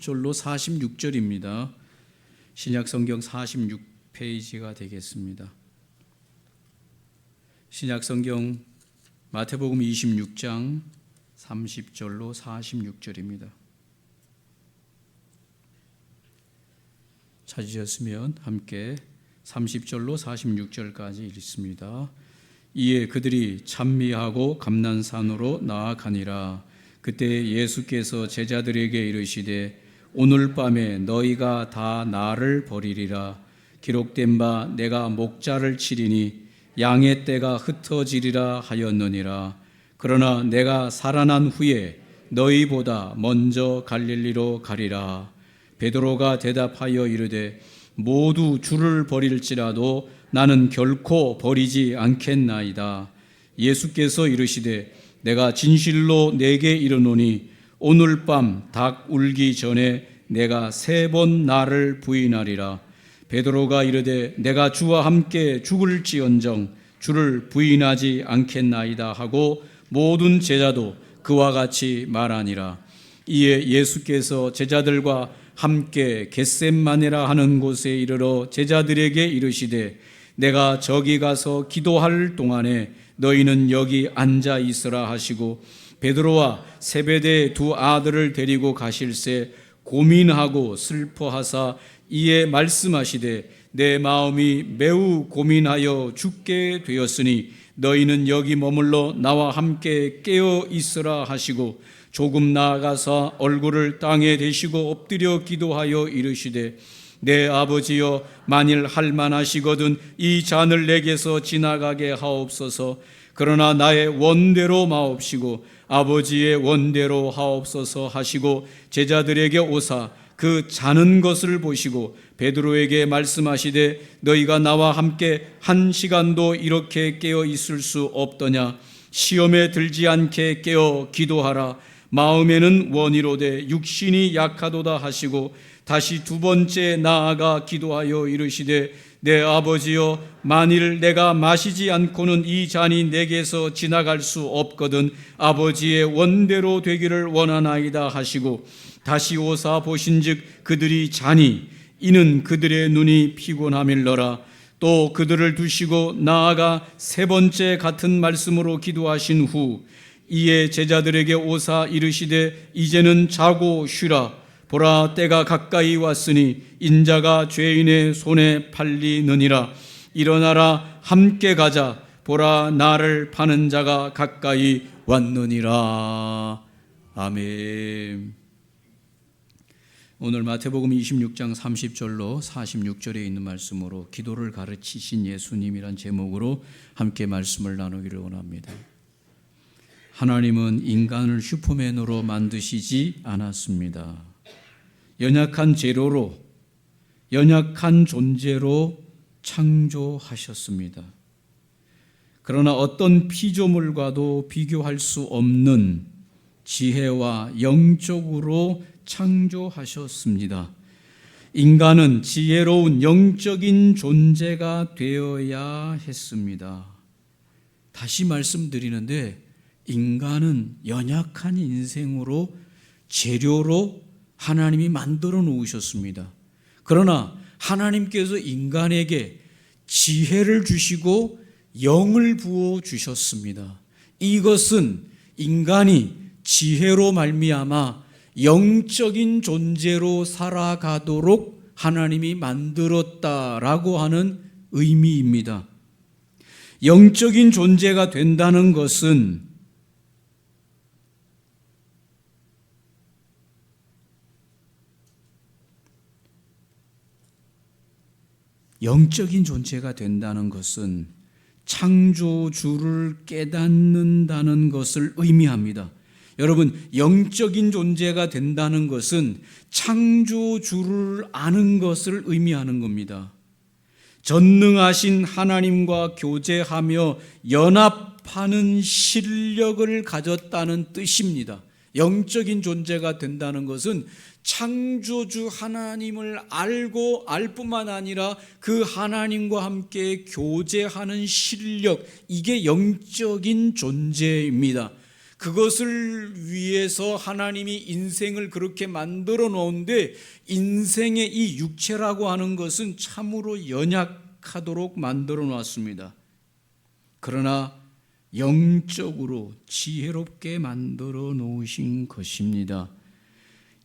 30절로 46절입니다. 신약성경 46페이지가 되겠습니다. 신약성경 마태복음 26장 30절로 46절입니다. 찾으셨으면 함께 30절로 46절까지 읽습니다. 이에 그들이 찬미하고 감난산으로 나아가니라. 그때 예수께서 제자들에게 이르시되 오늘 밤에 너희가 다 나를 버리리라. 기록된 바 내가 목자를 치리니 양의 떼가 흩어지리라 하였느니라. 그러나 내가 살아난 후에 너희보다 먼저 갈릴리로 가리라. 베드로가 대답하여 이르되 모두 주를 버릴지라도 나는 결코 버리지 않겠나이다. 예수께서 이르시되 내가 진실로 내게 이르노니 오늘 밤 닭 울기 전에 내가 3번 나를 부인하리라. 베드로가 이르되 내가 주와 함께 죽을지언정 주를 부인하지 않겠나이다 하고 모든 제자도 그와 같이 말하니라. 이에 예수께서 제자들과 함께 겟셋마네라 하는 곳에 이르러 제자들에게 이르시되 내가 저기 가서 기도할 동안에 너희는 여기 앉아 있으라 하시고 베드로와 세베대의 2 아들을 데리고 가실새 고민하고 슬퍼하사 이에 말씀하시되 내 마음이 매우 고민하여 죽게 되었으니 너희는 여기 머물러 나와 함께 깨어 있으라 하시고 조금 나아가서 얼굴을 땅에 대시고 엎드려 기도하여 이르시되 내 아버지여 만일 할만하시거든 이 잔을 내게서 지나가게 하옵소서. 그러나 나의 원대로 마옵시고 아버지의 원대로 하옵소서 하시고 제자들에게 오사 그 자는 것을 보시고 베드로에게 말씀하시되 너희가 나와 함께 1시간도 이렇게 깨어 있을 수 없더냐. 시험에 들지 않게 깨어 기도하라. 마음에는 원이로되 육신이 약하도다 하시고 다시 2번째 나아가 기도하여 이르시되 내 아버지여 만일 내가 마시지 않고는 이 잔이 내게서 지나갈 수 없거든 아버지의 원대로 되기를 원하나이다 하시고 다시 오사 보신즉 그들이 자니 이는 그들의 눈이 피곤함일러라. 또 그들을 두시고 나아가 3번째 같은 말씀으로 기도하신 후 이에 제자들에게 오사 이르시되 이제는 자고 쉬라. 보라 때가 가까이 왔으니 인자가 죄인의 손에 팔리느니라. 일어나라 함께 가자. 보라 나를 파는 자가 가까이 왔느니라. 아멘. 오늘 마태복음 26장 30절로 46절에 있는 말씀으로 기도를 가르치신 예수님이란 제목으로 함께 말씀을 나누기를 원합니다. 하나님은 인간을 슈퍼맨으로 만드시지 않았습니다. 연약한 재료로, 연약한 존재로 창조하셨습니다. 그러나 어떤 피조물과도 비교할 수 없는 지혜와 영적으로 창조하셨습니다. 인간은 지혜로운 영적인 존재가 되어야 했습니다. 다시 말씀드리는데 인간은 연약한 인생으로 재료로 하나님이 만들어 놓으셨습니다. 그러나 하나님께서 인간에게 지혜를 주시고 영을 부어 주셨습니다. 이것은 인간이 지혜로 말미암아 영적인 존재로 살아가도록 하나님이 만들었다라고 하는 의미입니다. 영적인 존재가 된다는 것은 영적인 존재가 된다는 것은 창조주를 깨닫는다는 것을 의미합니다. 여러분, 영적인 존재가 된다는 것은 창조주를 아는 것을 의미하는 겁니다. 전능하신 하나님과 교제하며 연합하는 실력을 가졌다는 뜻입니다. 영적인 존재가 된다는 것은 창조주 하나님을 알고 알 뿐만 아니라 그 하나님과 함께 교제하는 실력, 이게 영적인 존재입니다. 그것을 위해서 하나님이 인생을 그렇게 만들어 놓은데 인생의 이 육체라고 하는 것은 참으로 연약하도록 만들어 놨습니다. 그러나 영적으로 지혜롭게 만들어 놓으신 것입니다.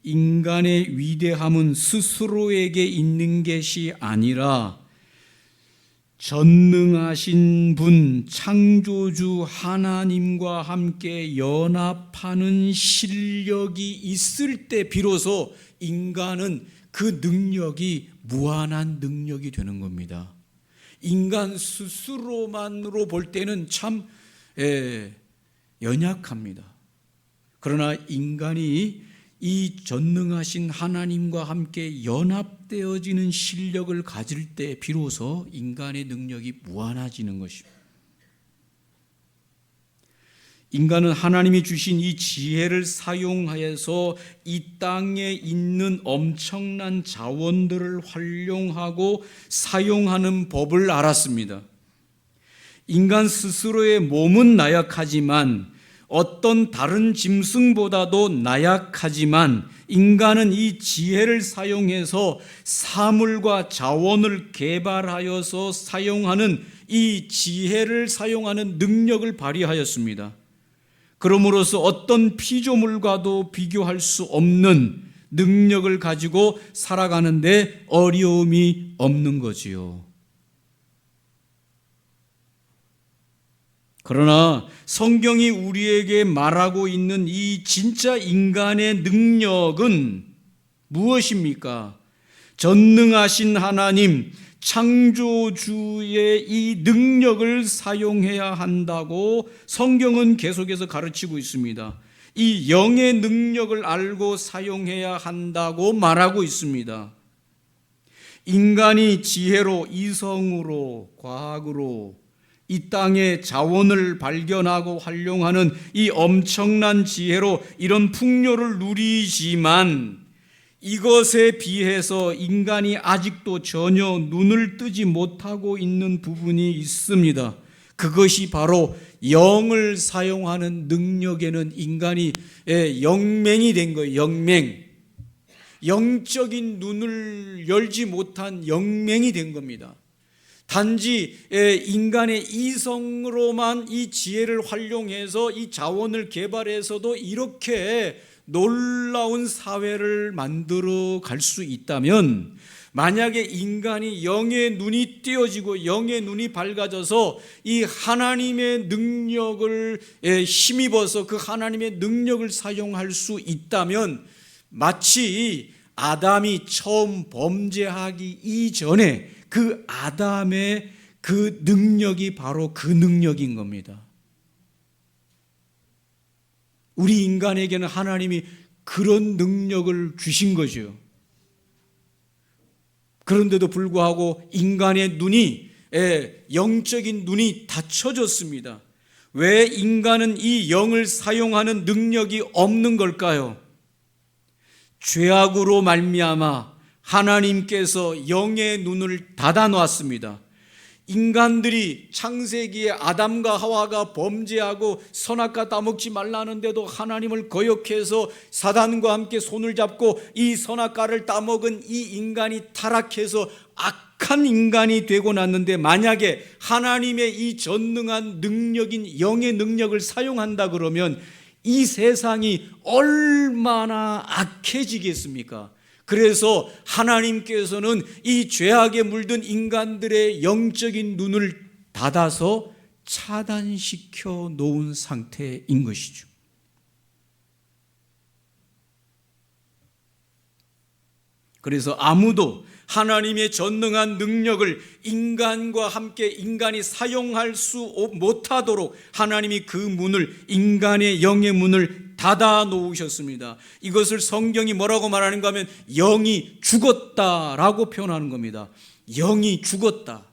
인간의 위대함은 스스로에게 있는 것이 아니라 전능하신 분 창조주 하나님과 함께 연합하는 실력이 있을 때 비로소 인간은 그 능력이 무한한 능력이 되는 겁니다. 인간 스스로만으로 볼 때는 참 연약합니다. 그러나 인간이 이 전능하신 하나님과 함께 연합되어지는 실력을 가질 때 비로소 인간의 능력이 무한해지는 것입니다. 인간은 하나님이 주신 이 지혜를 사용하여서 이 땅에 있는 엄청난 자원들을 활용하고 사용하는 법을 알았습니다. 인간 스스로의 몸은 나약하지만 어떤 다른 짐승보다도 나약하지만 인간은 이 지혜를 사용해서 사물과 자원을 개발하여서 사용하는 이 지혜를 사용하는 능력을 발휘하였습니다. 그러므로서 어떤 피조물과도 비교할 수 없는 능력을 가지고 살아가는데 어려움이 없는 거지요. 그러나 성경이 우리에게 말하고 있는 이 진짜 인간의 능력은 무엇입니까? 전능하신 하나님, 창조주의 이 능력을 사용해야 한다고 성경은 계속해서 가르치고 있습니다. 이 영의 능력을 알고 사용해야 한다고 말하고 있습니다. 인간이 지혜로, 이성으로, 과학으로 이 땅의 자원을 발견하고 활용하는 이 엄청난 지혜로 이런 풍요를 누리지만 이것에 비해서 인간이 아직도 전혀 눈을 뜨지 못하고 있는 부분이 있습니다. 그것이 바로 영을 사용하는 능력에는 인간이 영맹이 된 거예요. 영맹. 영적인 눈을 열지 못한 영맹이 된 겁니다. 단지 인간의 이성으로만 이 지혜를 활용해서 이 자원을 개발해서도 이렇게 놀라운 사회를 만들어 갈 수 있다면, 만약에 인간이 영의 눈이 띄어지고 영의 눈이 밝아져서 이 하나님의 능력을 힘입어서 그 하나님의 능력을 사용할 수 있다면, 마치 아담이 처음 범죄하기 이전에 그 아담의 그 능력이 바로 그 능력인 겁니다. 우리 인간에게는 하나님이 그런 능력을 주신 거죠. 그런데도 불구하고 인간의 눈이, 영적인 눈이 닫혀졌습니다. 왜 인간은 이 영을 사용하는 능력이 없는 걸까요? 죄악으로 말미암아 하나님께서 영의 눈을 닫아 놓았습니다. 인간들이 창세기에 아담과 하와가 범죄하고 선악과 따먹지 말라는데도 하나님을 거역해서 사단과 함께 손을 잡고 이 선악과를 따먹은 이 인간이 타락해서 악한 인간이 되고 났는데, 만약에 하나님의 이 전능한 능력인 영의 능력을 사용한다 그러면 이 세상이 얼마나 악해지겠습니까? 그래서 하나님께서는 이 죄악에 물든 인간들의 영적인 눈을 닫아서 차단시켜 놓은 상태인 것이죠. 그래서 아무도 하나님의 전능한 능력을 인간과 함께 인간이 사용할 수 못하도록 하나님이 그 문을, 인간의 영의 문을 닫아 놓으셨습니다. 이것을 성경이 뭐라고 말하는가 하면 영이 죽었다라고 표현하는 겁니다. 영이 죽었다.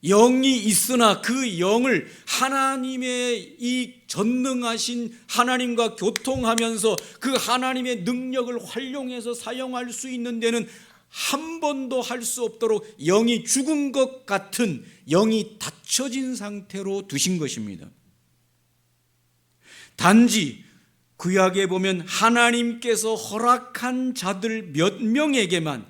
영이 있으나 그 영을 하나님의 이 전능하신 하나님과 교통하면서 그 하나님의 능력을 활용해서 사용할 수 있는 데는 한 번도 할 수 없도록 영이 죽은 것 같은, 영이 닫혀진 상태로 두신 것입니다. 단지 구약에 보면 하나님께서 허락한 자들 몇 명에게만,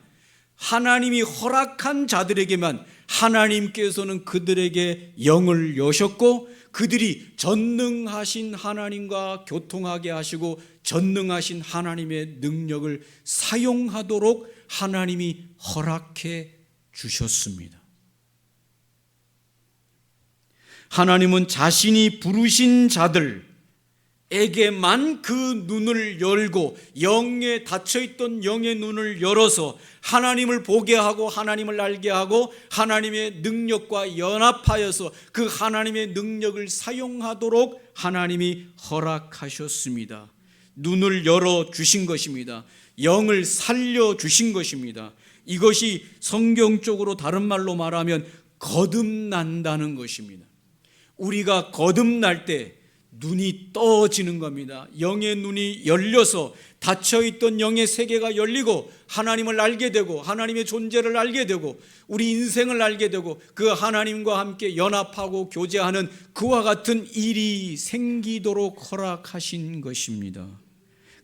하나님이 허락한 자들에게만 하나님께서는 그들에게 영을 여셨고, 그들이 전능하신 하나님과 교통하게 하시고 전능하신 하나님의 능력을 사용하도록 하나님이 허락해 주셨습니다. 하나님은 자신이 부르신 자들에게만 그 눈을 열고, 영에 닫혀있던 영의 눈을 열어서 하나님을 보게 하고 하나님을 알게 하고 하나님의 능력과 연합하여서 그 하나님의 능력을 사용하도록 하나님이 허락하셨습니다. 눈을 열어 주신 것입니다. 영을 살려 주신 것입니다. 이것이 성경적으로 다른 말로 말하면 거듭난다는 것입니다. 우리가 거듭날 때 눈이 떠지는 겁니다. 영의 눈이 열려서 닫혀있던 영의 세계가 열리고 하나님을 알게 되고 하나님의 존재를 알게 되고 우리 인생을 알게 되고 그 하나님과 함께 연합하고 교제하는 그와 같은 일이 생기도록 허락하신 것입니다.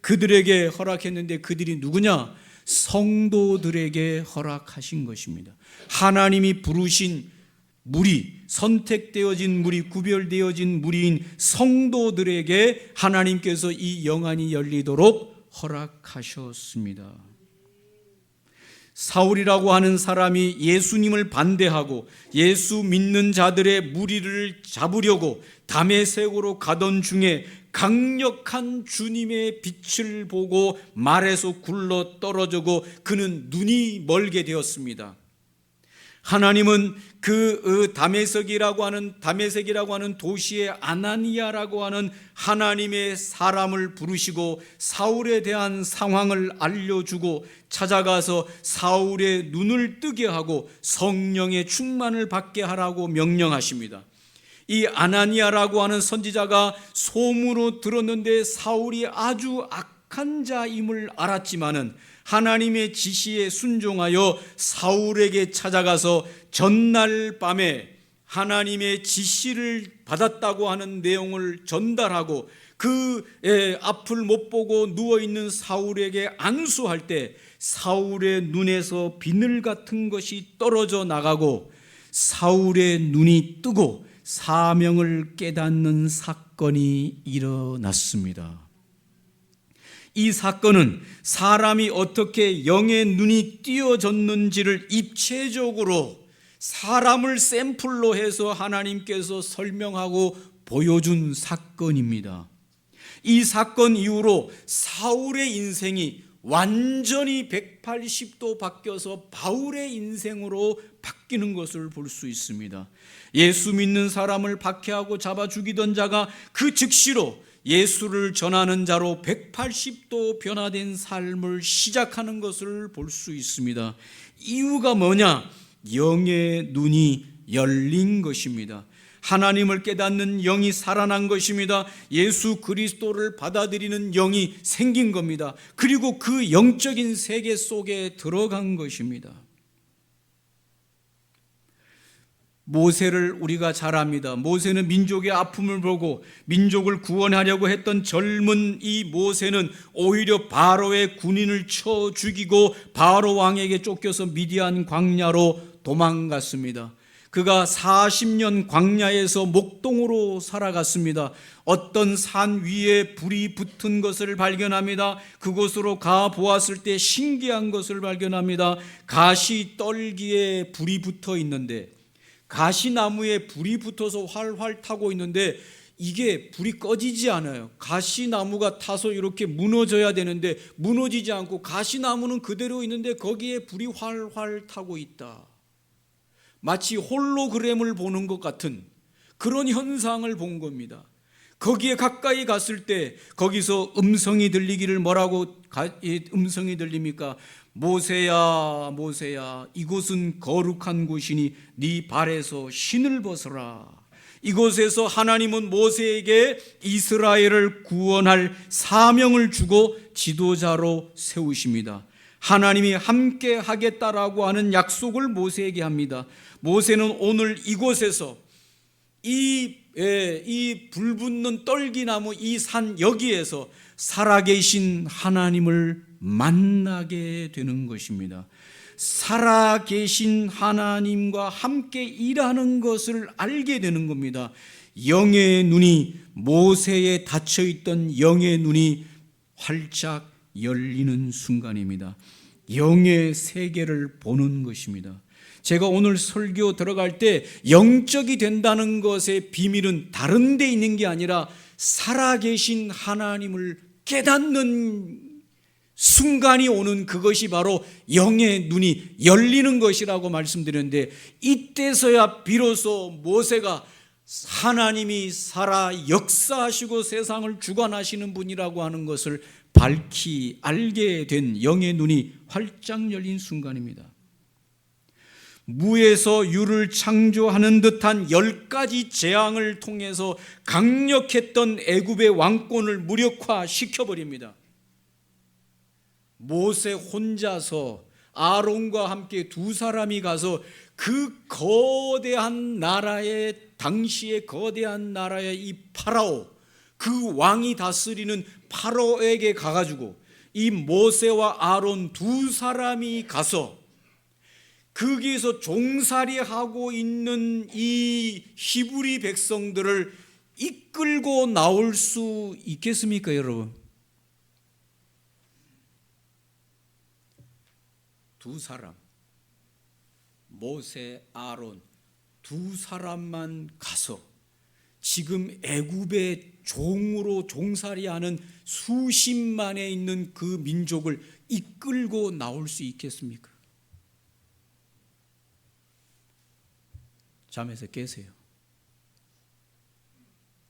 그들에게 허락했는데 그들이 누구냐? 성도들에게 허락하신 것입니다. 하나님이 부르신 무리, 선택되어진 무리, 구별되어진 무리인 성도들에게 하나님께서 이 영안이 열리도록 허락하셨습니다. 사울이라고 하는 사람이 예수님을 반대하고 예수 믿는 자들의 무리를 잡으려고 다메섹으로 가던 중에 강력한 주님의 빛을 보고 말에서 굴러 떨어지고 그는 눈이 멀게 되었습니다. 하나님은 그 다메섹이라고 하는 도시의 아나니아라고 하는 하나님의 사람을 부르시고 사울에 대한 상황을 알려주고 찾아가서 사울의 눈을 뜨게 하고 성령의 충만을 받게 하라고 명령하십니다. 이 아나니아라고 하는 선지자가 소문으로 들었는데 사울이 아주 악한 자임을 알았지만은 하나님의 지시에 순종하여 사울에게 찾아가서 전날 밤에 하나님의 지시를 받았다고 하는 내용을 전달하고 그 앞을 못 보고 누워있는 사울에게 안수할 때 사울의 눈에서 비늘 같은 것이 떨어져 나가고 사울의 눈이 뜨고 사명을 깨닫는 사건이 일어났습니다. 이 사건은 사람이 어떻게 영의 눈이 띄어졌는지를 입체적으로 사람을 샘플로 해서 하나님께서 설명하고 보여준 사건입니다. 이 사건 이후로 사울의 인생이 완전히 180도 바뀌어서 바울의 인생으로 바뀌는 것을 볼 수 있습니다. 예수 믿는 사람을 박해하고 잡아 죽이던 자가 그 즉시로 예수를 전하는 자로 180도 변화된 삶을 시작하는 것을 볼 수 있습니다. 이유가 뭐냐? 영의 눈이 열린 것입니다. 하나님을 깨닫는 영이 살아난 것입니다. 예수 그리스도를 받아들이는 영이 생긴 겁니다. 그리고 그 영적인 세계 속에 들어간 것입니다. 모세를 우리가 잘 압니다. 모세는 민족의 아픔을 보고 민족을 구원하려고 했던 젊은 이 모세는 오히려 바로의 군인을 쳐 죽이고 바로 왕에게 쫓겨서 미디안 광야로 도망갔습니다. 그가 40년 광야에서 목동으로 살아갔습니다. 어떤 산 위에 불이 붙은 것을 발견합니다. 그곳으로 가 보았을 때 신기한 것을 발견합니다. 가시 떨기에 불이 붙어 있는데, 가시나무에 불이 붙어서 활활 타고 있는데 이게 불이 꺼지지 않아요. 가시나무가 타서 이렇게 무너져야 되는데 무너지지 않고 가시나무는 그대로 있는데 거기에 불이 활활 타고 있다. 마치 홀로그램을 보는 것 같은 그런 현상을 본 겁니다. 거기에 가까이 갔을 때 거기서 음성이 들리기를, 뭐라고 음성이 들립니까? 모세야 모세야, 이곳은 거룩한 곳이니 네 발에서 신을 벗어라. 이곳에서 하나님은 모세에게 이스라엘을 구원할 사명을 주고 지도자로 세우십니다. 하나님이 함께 하겠다라고 하는 약속을 모세에게 합니다. 모세는 오늘 이곳에서 이 이 불붙는 떨기나무 이 산 여기에서 살아계신 하나님을 만나게 되는 것입니다. 살아계신 하나님과 함께 일하는 것을 알게 되는 겁니다. 영의 눈이, 모세에 닫혀있던 영의 눈이 활짝 열리는 순간입니다. 영의 세계를 보는 것입니다. 제가 오늘 설교 들어갈 때 영적이 된다는 것의 비밀은 다른 데 있는 게 아니라 살아계신 하나님을 깨닫는 순간이 오는 그것이 바로 영의 눈이 열리는 것이라고 말씀드렸는데, 이때서야 비로소 모세가 하나님이 살아 역사하시고 세상을 주관하시는 분이라고 하는 것을 밝히 알게 된 영의 눈이 활짝 열린 순간입니다. 무에서 유를 창조하는 듯한 10가지 재앙을 통해서 강력했던 애굽의 왕권을 무력화시켜버립니다. 모세 혼자서 아론과 함께 두 사람이 가서 그 거대한 나라의, 당시의 거대한 나라의 이 파라오, 그 왕이 다스리는 파라오에게 가가지고 이 모세와 아론 두 사람이 가서 거기에서 종살이하고 있는 이 히브리 백성들을 이끌고 나올 수 있겠습니까, 여러분? 두 사람, 모세, 아론 두 사람만 가서 지금 애굽의 종으로 종살이하는 수십만에 있는 그 민족을 이끌고 나올 수 있겠습니까? 잠에서 깨세요.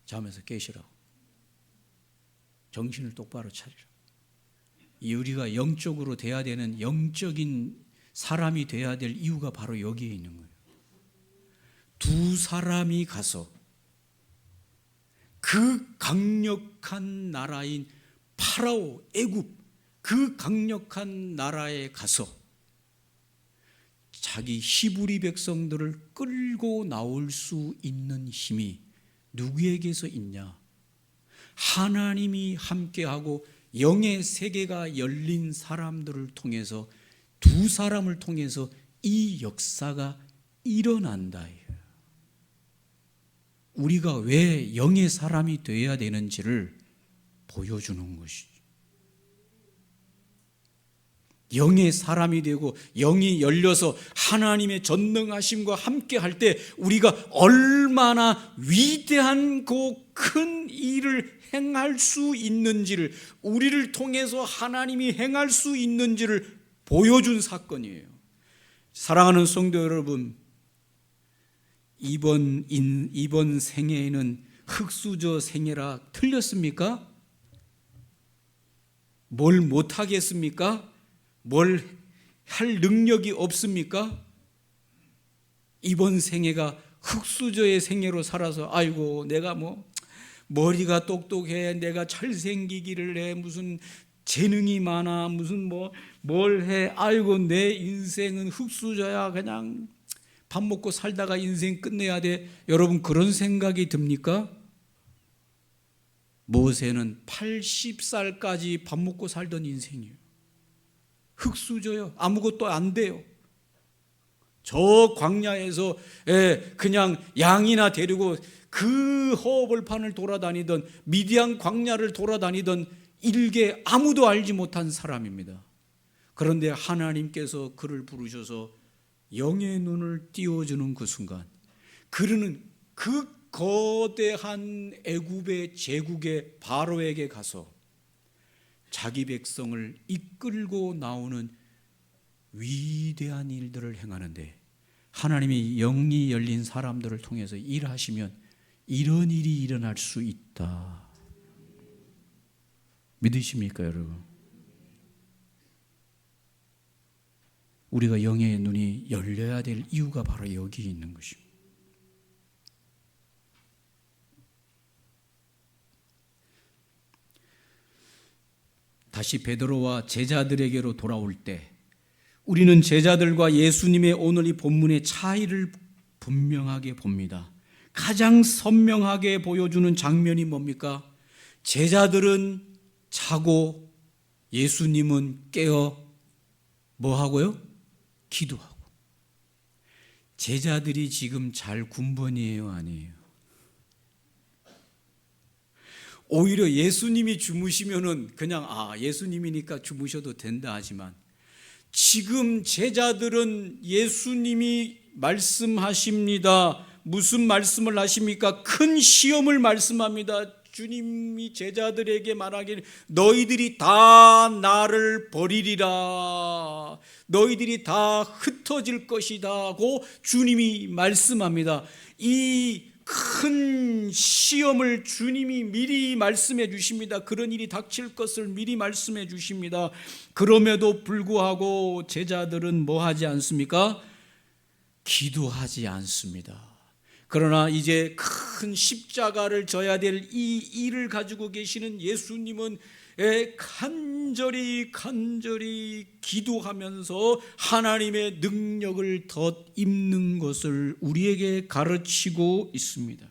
잠에서 깨시라고. 정신을 똑바로 차리라. 우리가 영적으로 돼야 되는 영적인 사람이 돼야 될 이유가 바로 여기에 있는 거예요. 두 사람이 가서 그 강력한 나라인 파라오, 애굽, 그 강력한 나라에 가서 자기 히브리 백성들을 끌고 나올 수 있는 힘이 누구에게서 있냐? 하나님이 함께하고 영의 세계가 열린 사람들을 통해서, 두 사람을 통해서 이 역사가 일어난다. 우리가 왜 영의 사람이 되어야 되는지를 보여주는 것이죠. 영의 사람이 되고 영이 열려서 하나님의 전능하심과 함께 할 때 우리가 얼마나 위대한 그 큰 일을 행할 수 있는지를, 우리를 통해서 하나님이 행할 수 있는지를 보여준 사건이에요. 사랑하는 성도 여러분, 이번 생애에는 흙수저 생애라 틀렸습니까? 뭘 못하겠습니까? 뭘 할 능력이 없습니까? 이번 생애가 흙수저의 생애로 살아서 아이고 내가 머리가 똑똑해, 내가 잘생기기를 해, 무슨 재능이 많아, 무슨 뭘 해, 아이고 내 인생은 흙수저야, 그냥 밥 먹고 살다가 인생 끝내야 돼. 여러분 그런 생각이 듭니까? 모세는 80살까지 밥 먹고 살던 인생이에요. 흙수저요. 아무것도 안 돼요. 저 광야에서 그냥 양이나 데리고 그 허벌판을 돌아다니던, 미디안 광야를 돌아다니던 일개 아무도 알지 못한 사람입니다. 그런데 하나님께서 그를 부르셔서 영의 눈을 띄워주는 그 순간, 그는 그 거대한 애굽의 제국의 바로에게 가서 자기 백성을 이끌고 나오는 위대한 일들을 행하는데, 하나님이 영이 열린 사람들을 통해서 일하시면 이런 일이 일어날 수 있다. 믿으십니까, 여러분? 우리가 영의 눈이 열려야 될 이유가 바로 여기 있는 것입니다. 다시 베드로와 제자들에게로 돌아올 때 우리는 제자들과 예수님의 오늘 이 본문의 차이를 분명하게 봅니다. 가장 선명하게 보여주는 장면이 뭡니까? 제자들은 자고 예수님은 깨어 뭐 하고요? 기도하고. 제자들이 지금 잘 군번이에요, 아니에요? 오히려 예수님이 주무시면은 그냥 예수님이니까 주무셔도 된다 하지만, 지금 제자들은 예수님이 말씀하십니다. 무슨 말씀을 하십니까? 큰 시험을 말씀합니다. 주님이 제자들에게 말하기를 너희들이 다 나를 버리리라, 너희들이 다 흩어질 것이다고 주님이 말씀합니다. 이 큰 시험을 주님이 미리 말씀해 주십니다. 그런 일이 닥칠 것을 미리 말씀해 주십니다. 그럼에도 불구하고 제자들은 뭐 하지 않습니까? 기도하지 않습니다. 그러나 이제 큰 십자가를 져야 될 이 일을 가지고 계시는 예수님은 간절히 기도하면서 하나님의 능력을 덧입는 것을 우리에게 가르치고 있습니다.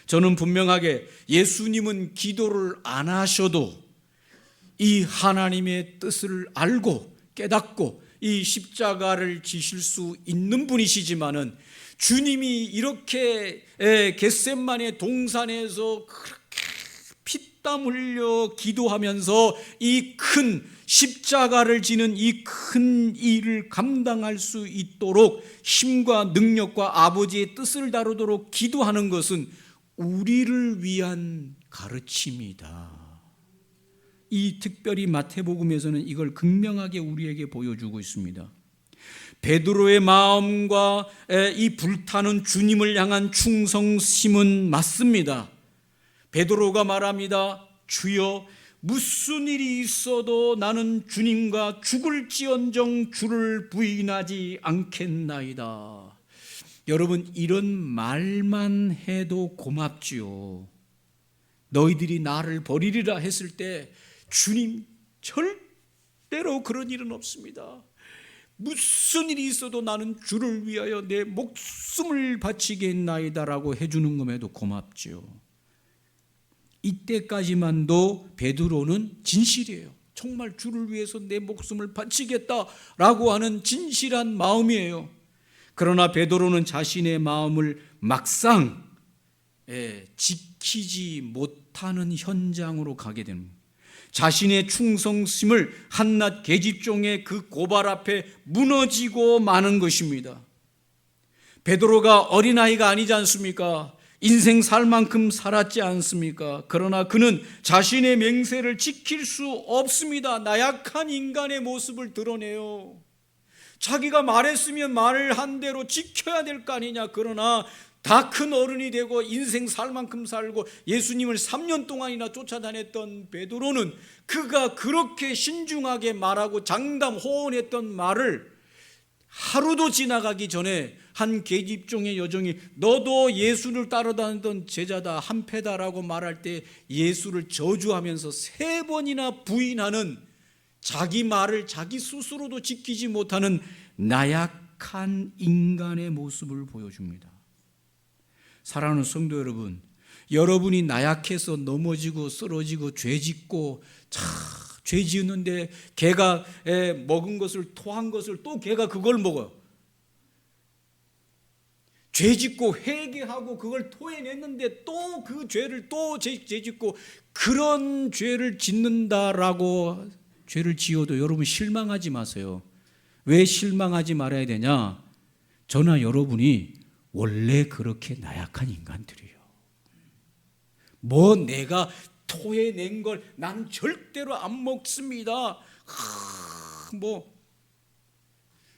저는 분명하게 예수님은 기도를 안 하셔도 이 하나님의 뜻을 알고 깨닫고 이 십자가를 지실 수 있는 분이시지만은, 주님이 이렇게 겟세마네 동산에서 그렇게 피땀 흘려 기도하면서 이 큰 십자가를 지는 이 큰 일을 감당할 수 있도록 힘과 능력과 아버지의 뜻을 다루도록 기도하는 것은 우리를 위한 가르침이다. 이 특별히 마태복음에서는 이걸 극명하게 우리에게 보여주고 있습니다. 베드로의 마음과 이 불타는 주님을 향한 충성심은 맞습니다. 베드로가 말합니다. 주여, 무슨 일이 있어도 나는 주님과 죽을지언정 주를 부인하지 않겠나이다. 여러분, 이런 말만 해도 고맙지요. 너희들이 나를 버리리라 했을 때 주님 절대로 그런 일은 없습니다. 무슨 일이 있어도 나는 주를 위하여 내 목숨을 바치겠나이다라고 해주는 것에도 고맙지요. 이때까지만도 베드로는 진실이에요. 정말 주를 위해서 내 목숨을 바치겠다라고 하는 진실한 마음이에요. 그러나 베드로는 자신의 마음을 막상 지키지 못하는 현장으로 가게 됩니다. 자신의 충성심을 한낱 계집종의 그 고발 앞에 무너지고 마는 것입니다. 베드로가 어린아이가 아니지 않습니까? 인생 살 만큼 살았지 않습니까? 그러나 그는 자신의 맹세를 지킬 수 없습니다. 나약한 인간의 모습을 드러내요. 자기가 말했으면 말을 한 대로 지켜야 될 거 아니냐. 그러나 다 큰 어른이 되고 인생 살 만큼 살고 예수님을 3년 동안이나 쫓아다녔던 베드로는 그가 그렇게 신중하게 말하고 장담 호언했던 말을 하루도 지나가기 전에 한 계집종의 여종이 너도 예수를 따라다니던 제자다, 한패다라고 말할 때 예수를 저주하면서 3번이나 부인하는, 자기 말을 자기 스스로도 지키지 못하는 나약한 인간의 모습을 보여줍니다. 사랑하는 성도 여러분, 여러분이 나약해서 넘어지고 쓰러지고 죄짓고 죄 지었는데 개가 먹은 것을, 토한 것을 또 개가 그걸 먹어요. 죄짓고 회개하고 그걸 토해냈는데 또 그 죄를 또 죄짓고, 그런 죄를 짓는다라고 죄를 지어도 여러분 실망하지 마세요. 왜 실망하지 말아야 되냐? 저나 여러분이 원래 그렇게 나약한 인간들이에요. 뭐 내가 토해낸 걸 난 절대로 안 먹습니다. 뭐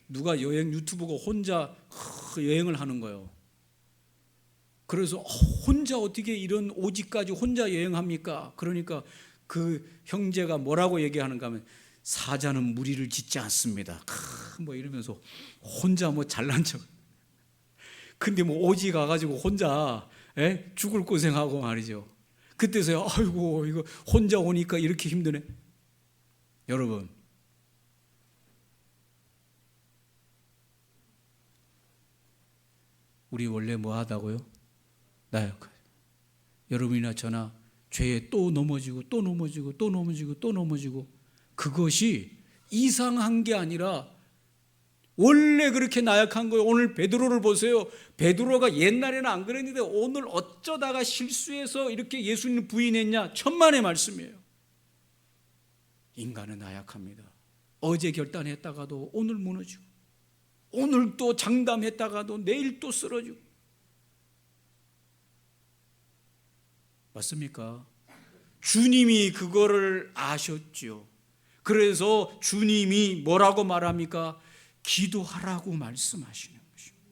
누가 여행 유튜브가 혼자 여행을 하는 거예요. 그래서 혼자 어떻게 이런 오지까지 혼자 여행합니까? 그러니까 그 형제가 뭐라고 얘기하는가 하면 사자는 무리를 짓지 않습니다. 뭐 이러면서 혼자 뭐 잘난 척. 근데 뭐 오지 가가지고 혼자 죽을 고생하고 말이죠. 그때서야 아이고 이거 혼자 오니까 이렇게 힘드네. 여러분, 우리 원래 뭐 하다고요? 나약하죠. 여러분이나 저나 죄에 또 넘어지고 또 넘어지고 또 넘어지고 또 넘어지고, 그것이 이상한 게 아니라 원래 그렇게 나약한 거예요. 오늘 베드로를 보세요. 베드로가 옛날에는 안 그랬는데 오늘 어쩌다가 실수해서 이렇게 예수님을 부인했냐? 천만의 말씀이에요. 인간은 나약합니다. 어제 결단했다가도 오늘 무너지고, 오늘 또 장담했다가도 내일 또 쓰러지고. 맞습니까? 주님이 그거를 아셨죠. 그래서 주님이 뭐라고 말합니까? 기도하라고 말씀하시는 것입니다.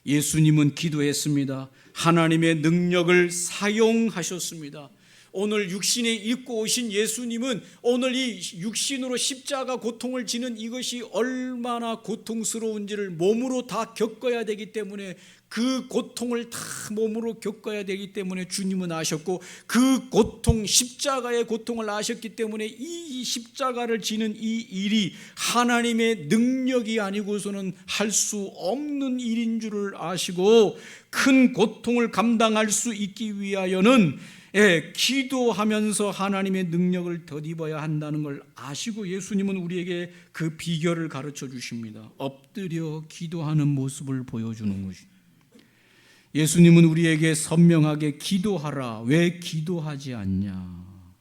예수님은 기도했습니다. 하나님의 능력을 사용하셨습니다. 오늘 육신에 입고 오신 예수님은 오늘 이 육신으로 십자가 고통을 지는 이것이 얼마나 고통스러운지를 몸으로 다 겪어야 되기 때문에, 그 고통을 다 몸으로 겪어야 되기 때문에 주님은 아셨고, 그 고통, 십자가의 고통을 아셨기 때문에 이 십자가를 지는 이 일이 하나님의 능력이 아니고서는 할 수 없는 일인 줄을 아시고, 큰 고통을 감당할 수 있기 위하여는 기도하면서 하나님의 능력을 덧입어야 한다는 걸 아시고, 예수님은 우리에게 그 비결을 가르쳐 주십니다. 엎드려 기도하는 모습을 보여주는 것입니다. 예수님은 우리에게 선명하게 기도하라, 왜 기도하지 않냐,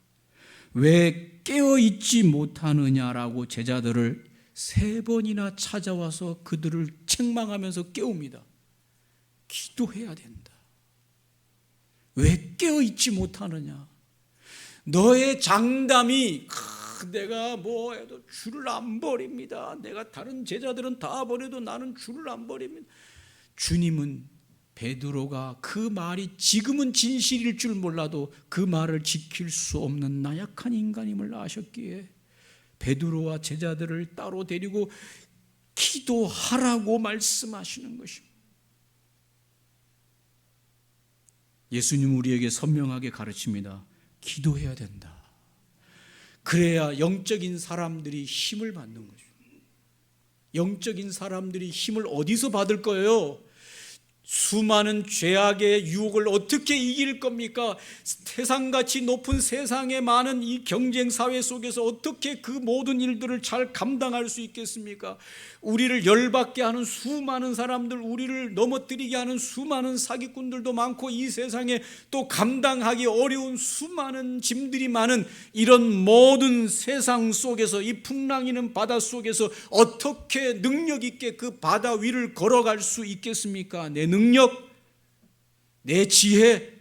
왜 깨어있지 못하느냐라고 제자들을 3번이나 찾아와서 그들을 책망하면서 깨웁니다. 기도해야 된다. 왜 깨어있지 못하느냐? 너의 장담이 내가 뭐 해도 줄을 안 버립니다. 내가 다른 제자들은 다 버려도 나는 줄을 안 버립니다. 주님은 베드로가 그 말이 지금은 진실일 줄 몰라도 그 말을 지킬 수 없는 나약한 인간임을 아셨기에 베드로와 제자들을 따로 데리고 기도하라고 말씀하시는 것입니다. 예수님은 우리에게 선명하게 가르칩니다. 기도해야 된다. 그래야 영적인 사람들이 힘을 받는 거죠. 영적인 사람들이 힘을 어디서 받을 거예요? 수많은 죄악의 유혹을 어떻게 이길 겁니까? 세상같이 높은 세상의 많은 이 경쟁 사회 속에서 어떻게 그 모든 일들을 잘 감당할 수 있겠습니까? 우리를 열받게 하는 수많은 사람들, 우리를 넘어뜨리게 하는 수많은 사기꾼들도 많고, 이 세상에 또 감당하기 어려운 수많은 짐들이 많은 이런 모든 세상 속에서, 이 풍랑이는 바다 속에서 어떻게 능력 있게 그 바다 위를 걸어갈 수 있겠습니까? 내 능력, 내 지혜,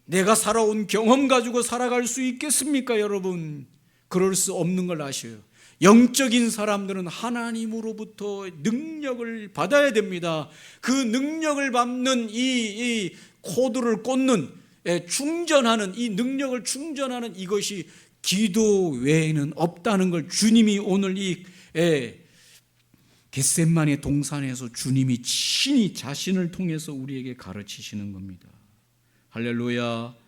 내가 살아온 경험 가지고 살아갈 수 있겠습니까, 여러분? 그럴 수 없는 걸 아셔요. 영적인 사람들은 하나님으로부터 능력을 받아야 됩니다. 그 능력을 받는 이 코드를 꽂는, 충전하는, 이 능력을 충전하는 이것이 기도 외에는 없다는 걸 주님이 오늘 이 겟세마네 동산에서 주님이 친히 자신을 통해서 우리에게 가르치시는 겁니다. 할렐루야.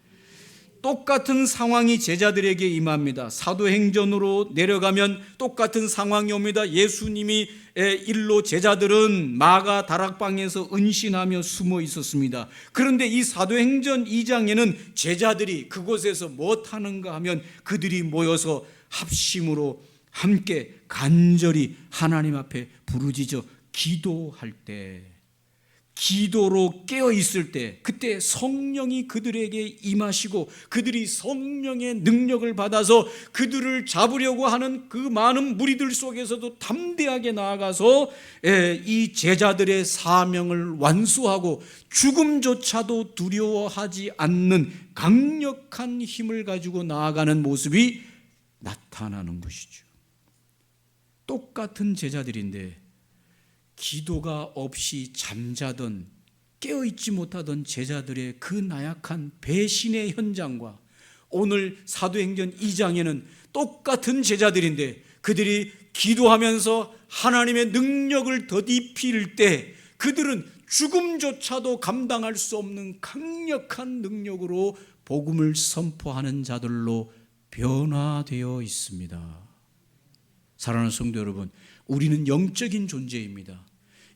똑같은 상황이 제자들에게 임합니다. 사도행전으로 내려가면 똑같은 상황이 옵니다. 예수님이 일로 제자들은 마가 다락방에서 은신하며 숨어 있었습니다. 그런데 이 사도행전 2장에는 제자들이 그곳에서 무엇하는가 하면 그들이 모여서 합심으로 함께 간절히 하나님 앞에 부르짖어 기도할 때, 기도로 깨어 있을 때, 그때 성령이 그들에게 임하시고 그들이 성령의 능력을 받아서 그들을 잡으려고 하는 그 많은 무리들 속에서도 담대하게 나아가서 이 제자들의 사명을 완수하고 죽음조차도 두려워하지 않는 강력한 힘을 가지고 나아가는 모습이 나타나는 것이죠. 똑같은 제자들인데 기도가 없이 잠자던, 깨어있지 못하던 제자들의 그 나약한 배신의 현장과 오늘 사도행전 2장에는 똑같은 제자들인데 그들이 기도하면서 하나님의 능력을 덧입힐 때 그들은 죽음조차도 감당할 수 없는 강력한 능력으로 복음을 선포하는 자들로 변화되어 있습니다. 사랑하는 성도 여러분, 우리는 영적인 존재입니다.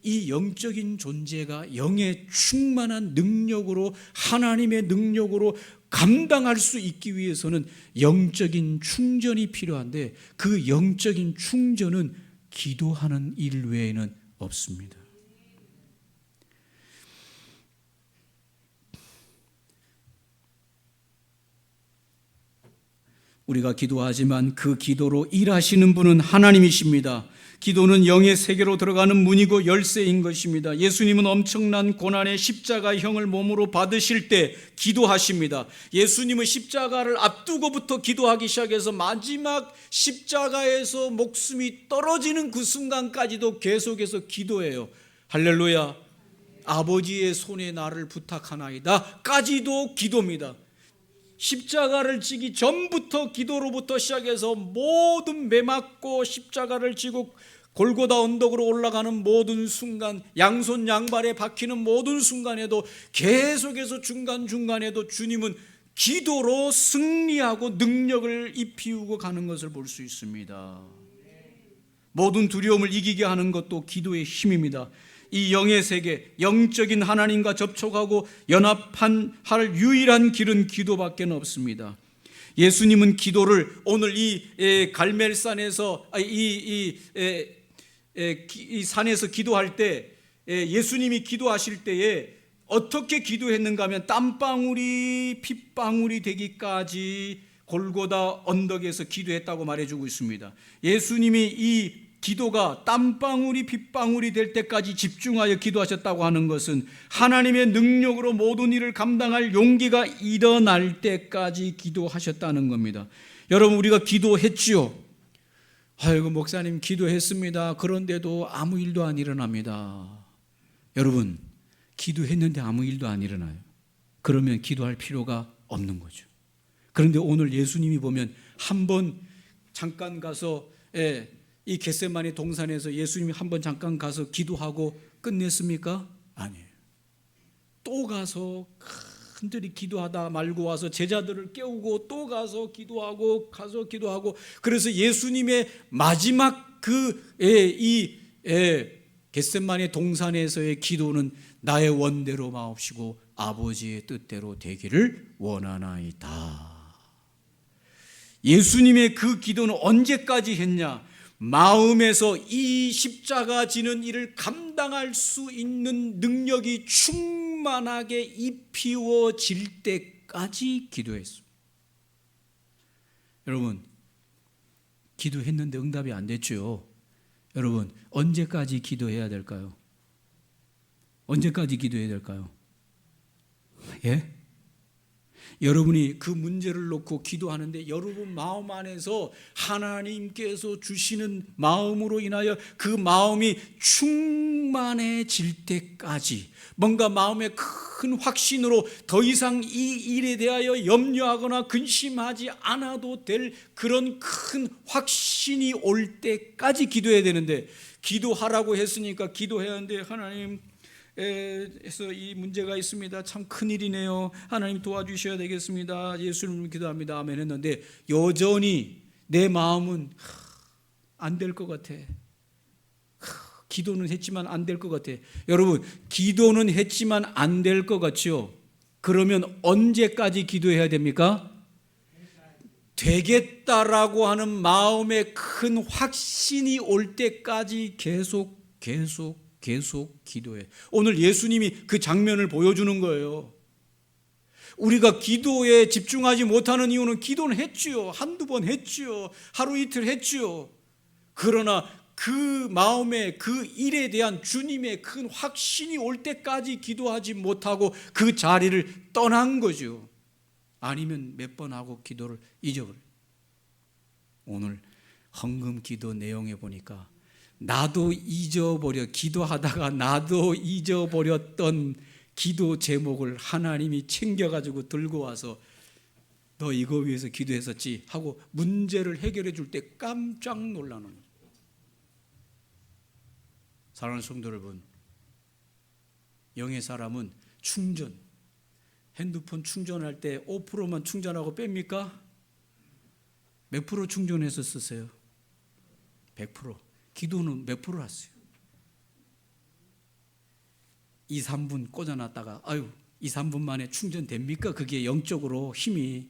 이 영적인 존재가 영의 충만한 능력으로, 하나님의 능력으로 감당할 수 있기 위해서는 영적인 충전이 필요한데, 그 영적인 충전은 기도하는 일 외에는 없습니다. 우리가 기도하지만 그 기도로 일하시는 분은 하나님이십니다. 기도는 영의 세계로 들어가는 문이고 열쇠인 것입니다. 예수님은 엄청난 고난의 십자가형을 몸으로 받으실 때 기도하십니다. 예수님은 십자가를 앞두고부터 기도하기 시작해서 마지막 십자가에서 목숨이 떨어지는 그 순간까지도 계속해서 기도해요. 할렐루야. 아버지의 손에 나를 부탁하나이다 까지도 기도입니다. 십자가를 지기 전부터 기도로부터 시작해서 모든 매맞고 십자가를 지고 골고다 언덕으로 올라가는 모든 순간, 양손 양발에 박히는 모든 순간에도 계속해서 중간중간에도 주님은 기도로 승리하고 능력을 입히우고 가는 것을 볼 수 있습니다. 모든 두려움을 이기게 하는 것도 기도의 힘입니다. 이 영의 세계, 영적인 하나님과 접촉하고 연합할 유일한 길은 기도밖에 없습니다. 예수님은 기도를 오늘 이 갈멜산에서 이 산에서 기도할 때, 예수님이 기도하실 때에 어떻게 기도했는가 하면 땀방울이 핏방울이 되기까지 골고다 언덕에서 기도했다고 말해주고 있습니다. 예수님이 이 기도가 땀방울이 핏방울이 될 때까지 집중하여 기도하셨다고 하는 것은 하나님의 능력으로 모든 일을 감당할 용기가 일어날 때까지 기도하셨다는 겁니다. 여러분, 우리가 기도했지요. 아이고, 목사님 기도했습니다. 그런데도 아무 일도 안 일어납니다. 여러분, 기도했는데 아무 일도 안 일어나요. 그러면 기도할 필요가 없는 거죠. 그런데 오늘 예수님이 보면 한번 잠깐 가서 이 겟세마네 동산에서 예수님이 한번 잠깐 가서 기도하고 끝냈습니까? 아니에요. 또 가서 흔들이 기도하다 말고 와서 제자들을 깨우고 또 가서 기도하고 그래서 예수님의 마지막 이 겟세마네 동산에서의 기도는 나의 원대로 마옵시고 아버지의 뜻대로 되기를 원하나이다. 예수님의 그 기도는 언제까지 했냐? 마음에서 이 십자가 지는 일을 감당할 수 있는 능력이 충만하게 입히워질 때까지 기도했습니다. 여러분, 기도했는데 응답이 안 됐죠. 여러분, 언제까지 기도해야 될까요? 언제까지 기도해야 될까요? 예? 여러분이 그 문제를 놓고 기도하는데 여러분 마음 안에서 하나님께서 주시는 마음으로 인하여 그 마음이 충만해질 때까지, 뭔가 마음의 큰 확신으로 더 이상 이 일에 대하여 염려하거나 근심하지 않아도 될 그런 큰 확신이 올 때까지 기도해야 되는데, 기도하라고 했으니까 기도해야 하는데 하나님 에서 이 문제가 있습니다. 참 큰일이네요. 하나님 도와주셔야 되겠습니다. 예수님 기도합니다. 아멘 했는데 여전히 내 마음은 안 될 것 같아. 기도는 했지만 안 될 것 같아. 여러분, 기도는 했지만 안 될 것 같죠? 그러면 언제까지 기도해야 됩니까? 되겠다라고 하는 마음의 큰 확신이 올 때까지 계속 기도해. 오늘 예수님이 그 장면을 보여주는 거예요. 우리가 기도에 집중하지 못하는 이유는 기도는 했지요. 한두 번 했지요. 하루 이틀 했지요. 그러나 그 마음에 그 일에 대한 주님의 큰 확신이 올 때까지 기도하지 못하고 그 자리를 떠난 거죠. 아니면 몇 번 하고 기도를 잊어버려요. 오늘 헌금 기도 내용에 보니까 나도 기도하다가 나도 잊어버렸던 기도 제목을 하나님이 챙겨가지고 들고 와서 너 이거 위해서 기도했었지 하고 문제를 해결해 줄 때 깜짝 놀라는 거예요. 사랑하는 성도 여러분, 영의 사람은 핸드폰 충전할 때 5%만 충전하고 뺍니까? 몇 프로 충전해서 쓰세요? 100%. 기도는 몇 프로 하세요? 2, 3분 꽂아놨다가 2, 3분 만에 충전됩니까? 그게 영적으로 힘이.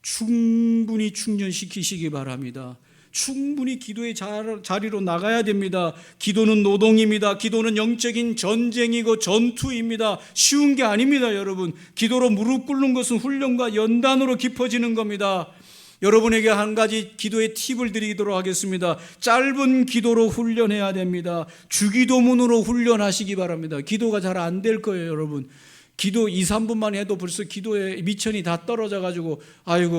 충분히 충전시키시기 바랍니다. 충분히 기도의 자리로 나가야 됩니다. 기도는 노동입니다. 기도는 영적인 전쟁이고 전투입니다. 쉬운 게 아닙니다, 여러분. 기도로 무릎 꿇는 것은 훈련과 연단으로 깊어지는 겁니다. 여러분에게 한 가지 기도의 팁을 드리도록 하겠습니다. 짧은 기도로 훈련해야 됩니다. 주기도문으로 훈련하시기 바랍니다. 기도가 잘 안 될 거예요, 여러분. 기도 2, 3분만 해도 벌써 기도의 미천이 다 떨어져 가지고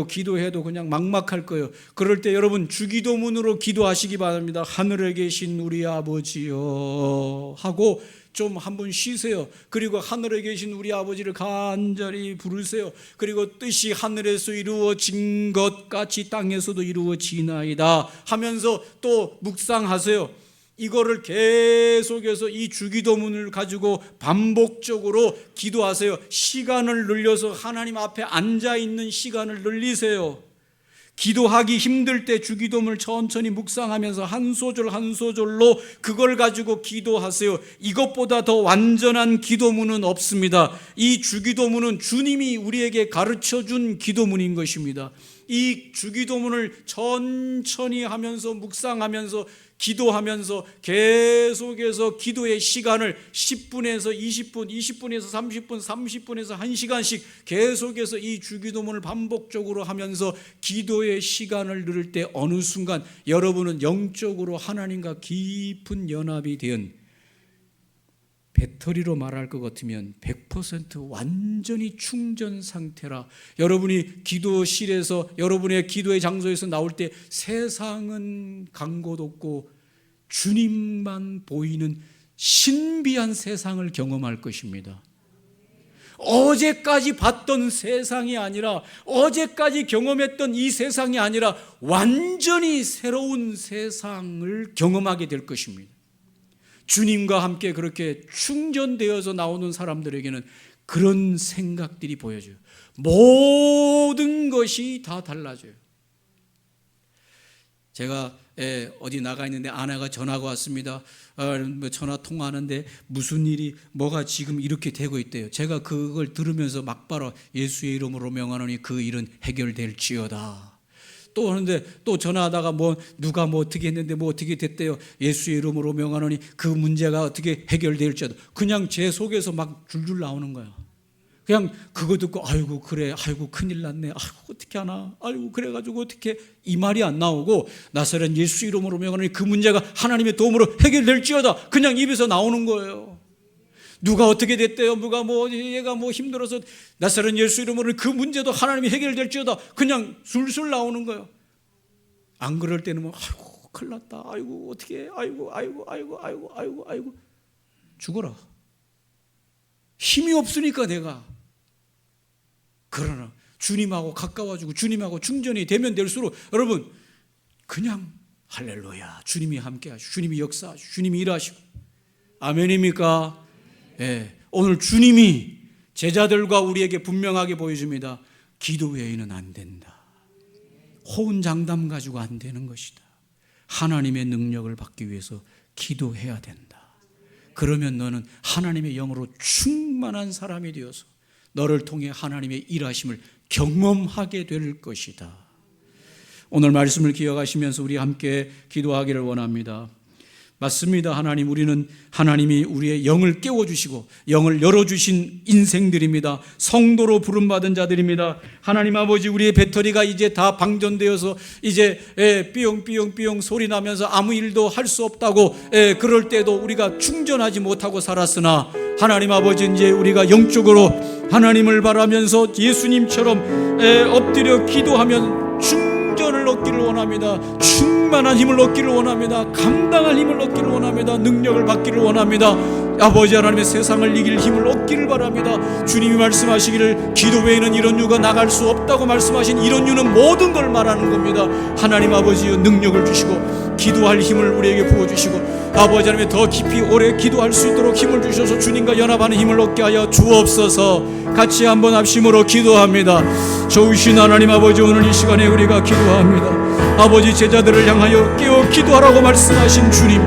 기도해도 그냥 막막할 거예요. 그럴 때 여러분 주기도문으로 기도하시기 바랍니다. 하늘에 계신 우리 아버지여 하고 좀 한번 쉬세요. 그리고 하늘에 계신 우리 아버지를 간절히 부르세요. 그리고 뜻이 하늘에서 이루어진 것 같이 땅에서도 이루어지나이다 하면서 또 묵상하세요. 이거를 계속해서 이 주기도문을 가지고 반복적으로 기도하세요. 시간을 늘려서 하나님 앞에 앉아있는 시간을 늘리세요. 기도하기 힘들 때 주기도문을 천천히 묵상하면서 한 소절 한 소절로 그걸 가지고 기도하세요. 이것보다 더 완전한 기도문은 없습니다. 이 주기도문은 주님이 우리에게 가르쳐준 기도문인 것입니다. 이 주기도문을 천천히 하면서 묵상하면서 기도하면서 계속해서 기도의 시간을 10분에서 20분, 20분에서 30분, 30분에서 1시간씩 계속해서 이 주기도문을 반복적으로 하면서 기도의 시간을 늘릴 때 어느 순간 여러분은 영적으로 하나님과 깊은 연합이 된, 배터리로 말할 것 같으면 100% 완전히 충전 상태라 여러분이 기도실에서 여러분의 기도의 장소에서 나올 때 세상은 간 곳 없고 주님만 보이는 신비한 세상을 경험할 것입니다. 어제까지 봤던 세상이 아니라, 어제까지 경험했던 이 세상이 아니라 완전히 새로운 세상을 경험하게 될 것입니다. 주님과 함께 그렇게 충전되어서 나오는 사람들에게는 그런 생각들이 보여져요. 모든 것이 다 달라져요. 제가 어디 나가 있는데 아내가 전화가 왔습니다. 전화 통화하는데 무슨 일이 뭐가 지금 이렇게 되고 있대요. 제가 그걸 들으면서 막바로 예수의 이름으로 명하노니 그 일은 해결될지어다. 또 하는데 또 전화하다가 누가 어떻게 했는데 어떻게 됐대요. 예수의 이름으로 명하노니 그 문제가 어떻게 해결될지어다. 그냥 제 속에서 막 줄줄 나오는 거야. 그냥 그거 듣고 그래 큰일 났네, 어떻게 하나, 그래가지고 어떻게, 이 말이 안 나오고 나사렛 예수 이름으로 명하노니 그 문제가 하나님의 도움으로 해결될지어다. 그냥 입에서 나오는 거예요. 누가 어떻게 됐대요, 누가 얘가 힘들어서 나사렛 예수 이름으로 그 문제도 하나님이 해결될지어다. 그냥 술술 나오는 거예요. 안 그럴 때는 큰일 났다, 어떻게, 죽어라. 힘이 없으니까 내가. 그러나 주님하고 가까워지고 주님하고 충전이 되면 될수록 여러분 그냥 할렐루야, 주님이 함께 하시고 주님이 역사하시고 주님이 일하시고. 아멘입니까? 네. 오늘 주님이 제자들과 우리에게 분명하게 보여줍니다. 기도 외에는 안 된다. 호언장담 가지고 안 되는 것이다. 하나님의 능력을 받기 위해서 기도해야 된다. 그러면 너는 하나님의 영으로 충만한 사람이 되어서 너를 통해 하나님의 일하심을 경험하게 될 것이다. 오늘 말씀을 기억하시면서 우리 함께 기도하기를 원합니다. 맞습니다. 하나님, 우리는 하나님이 우리의 영을 깨워주시고 영을 열어주신 인생들입니다. 성도로 부름받은 자들입니다. 하나님 아버지, 우리의 배터리가 이제 다 방전되어서 이제 삐용삐용삐용 소리 나면서 아무 일도 할 수 없다고, 그럴 때도 우리가 충전하지 못하고 살았으나 하나님 아버지, 이제 우리가 영적으로 하나님을 바라면서 예수님처럼 엎드려 기도하면 충전을 얻기를 원합니다. 충만한 힘을 얻기를 원합니다. 감당할 힘을 얻기를 원합니다. 능력을 받기를 원합니다. 아버지 하나님의 세상을 이길 힘을 얻기를 바랍니다. 주님이 말씀하시기를 기도 외에는 이런 유가 나갈 수 없다고 말씀하신 이런 유는 모든 걸 말하는 겁니다. 하나님 아버지여, 능력을 주시고 기도할 힘을 우리에게 부어주시고 아버지 하나님 더 깊이 오래 기도할 수 있도록 힘을 주셔서 주님과 연합하는 힘을 얻게 하여 주옵소서. 같이 한번 합심으로 기도합니다. 좋으신 하나님 아버지, 오늘 이 시간에 우리가 기도합니다. 아버지, 제자들을 향하여 깨어 기도하라고 말씀하신 주님,